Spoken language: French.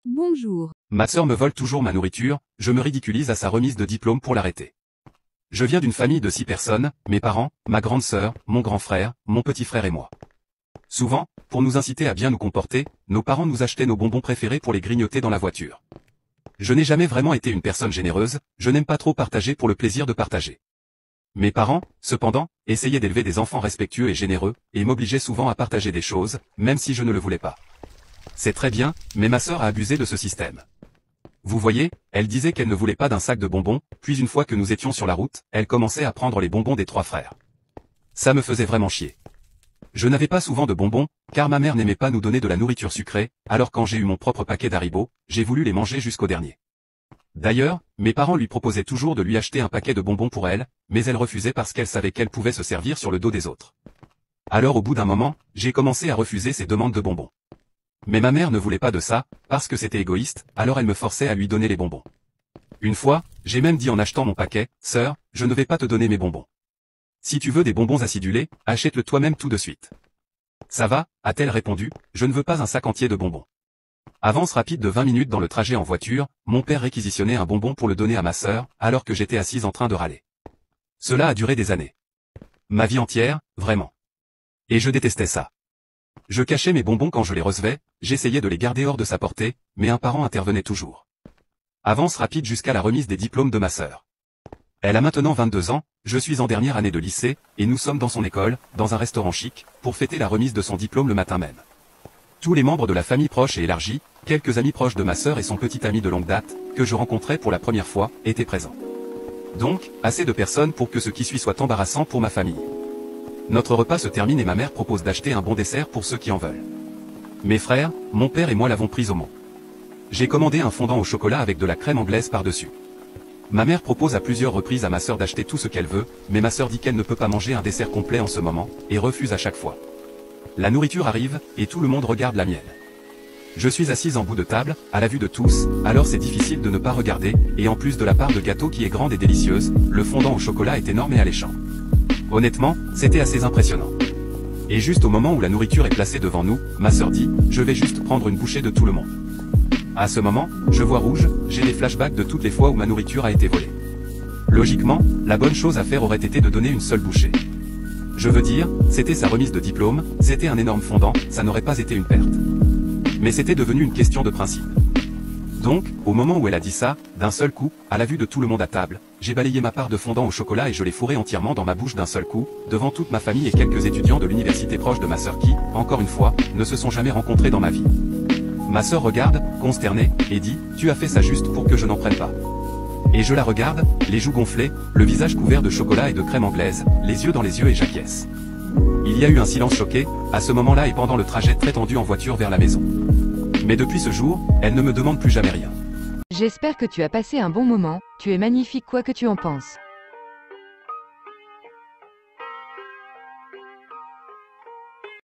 Bonjour. Ma sœur me vole toujours ma nourriture, je me ridiculise à sa remise de diplôme pour l'arrêter. Je viens d'une famille de 6 personnes, mes parents, ma grande sœur, mon grand frère, mon petit frère et moi. Souvent, pour nous inciter à bien nous comporter, nos parents nous achetaient nos bonbons préférés pour les grignoter dans la voiture. Je n'ai jamais vraiment été une personne généreuse, je n'aime pas trop partager pour le plaisir de partager. Mes parents, cependant, essayaient d'élever des enfants respectueux et généreux, et m'obligeaient souvent à partager des choses, même si je ne le voulais pas. C'est très bien, mais ma sœur a abusé de ce système. Vous voyez, elle disait qu'elle ne voulait pas d'un sac de bonbons, puis une fois que nous étions sur la route, elle commençait à prendre les bonbons des 3 frères. Ça me faisait vraiment chier. Je n'avais pas souvent de bonbons, car ma mère n'aimait pas nous donner de la nourriture sucrée, alors quand j'ai eu mon propre paquet d'Haribo, j'ai voulu les manger jusqu'au dernier. D'ailleurs, mes parents lui proposaient toujours de lui acheter un paquet de bonbons pour elle, mais elle refusait parce qu'elle savait qu'elle pouvait se servir sur le dos des autres. Alors au bout d'un moment, j'ai commencé à refuser ses demandes de bonbons. Mais ma mère ne voulait pas de ça, parce que c'était égoïste, alors elle me forçait à lui donner les bonbons. Une fois, j'ai même dit en achetant mon paquet, « Sœur, je ne vais pas te donner mes bonbons. Si tu veux des bonbons acidulés, achète-le toi-même tout de suite. » Ça va, a-t-elle répondu, je ne veux pas un sac entier de bonbons. Avance rapide de 20 minutes dans le trajet en voiture, mon père réquisitionnait un bonbon pour le donner à ma sœur, alors que j'étais assise en train de râler. Cela a duré des années. Ma vie entière, vraiment. Et je détestais ça. Je cachais mes bonbons quand je les recevais, j'essayais de les garder hors de sa portée, mais un parent intervenait toujours. Avance rapide jusqu'à la remise des diplômes de ma sœur. Elle a maintenant 22 ans, je suis en dernière année de lycée, et nous sommes dans son école, dans un restaurant chic, pour fêter la remise de son diplôme le matin même. Tous les membres de la famille proche et élargie, quelques amis proches de ma sœur et son petit ami de longue date, que je rencontrais pour la première fois, étaient présents. Donc, assez de personnes pour que ce qui suit soit embarrassant pour ma famille. Notre repas se termine et ma mère propose d'acheter un bon dessert pour ceux qui en veulent. Mes frères, mon père et moi l'avons prise au mot. J'ai commandé un fondant au chocolat avec de la crème anglaise par-dessus. Ma mère propose à plusieurs reprises à ma sœur d'acheter tout ce qu'elle veut, mais ma sœur dit qu'elle ne peut pas manger un dessert complet en ce moment, et refuse à chaque fois. La nourriture arrive, et tout le monde regarde la mienne. Je suis assise en bout de table, à la vue de tous, alors c'est difficile de ne pas regarder, et en plus de la part de gâteau qui est grande et délicieuse, le fondant au chocolat est énorme et alléchant. Honnêtement, c'était assez impressionnant. Et juste au moment où la nourriture est placée devant nous, ma sœur dit, je vais juste prendre une bouchée de tout le monde. À ce moment, je vois rouge, j'ai des flashbacks de toutes les fois où ma nourriture a été volée. Logiquement, la bonne chose à faire aurait été de donner une seule bouchée. Je veux dire, c'était sa remise de diplôme, c'était un énorme fondant, ça n'aurait pas été une perte. Mais c'était devenu une question de principe. Donc, au moment où elle a dit ça, d'un seul coup, à la vue de tout le monde à table, j'ai balayé ma part de fondant au chocolat et je l'ai fourré entièrement dans ma bouche d'un seul coup, devant toute ma famille et quelques étudiants de l'université proche de ma sœur qui, encore une fois, ne se sont jamais rencontrés dans ma vie. Ma sœur regarde, consternée, et dit, tu as fait ça juste pour que je n'en prenne pas. Et je la regarde, les joues gonflées, le visage couvert de chocolat et de crème anglaise, les yeux dans les yeux et j'acquiesce. Il y a eu un silence choqué, à ce moment-là et pendant le trajet très tendu en voiture vers la maison. Mais depuis ce jour, elle ne me demande plus jamais rien. J'espère que tu as passé un bon moment, tu es magnifique quoi que tu en penses.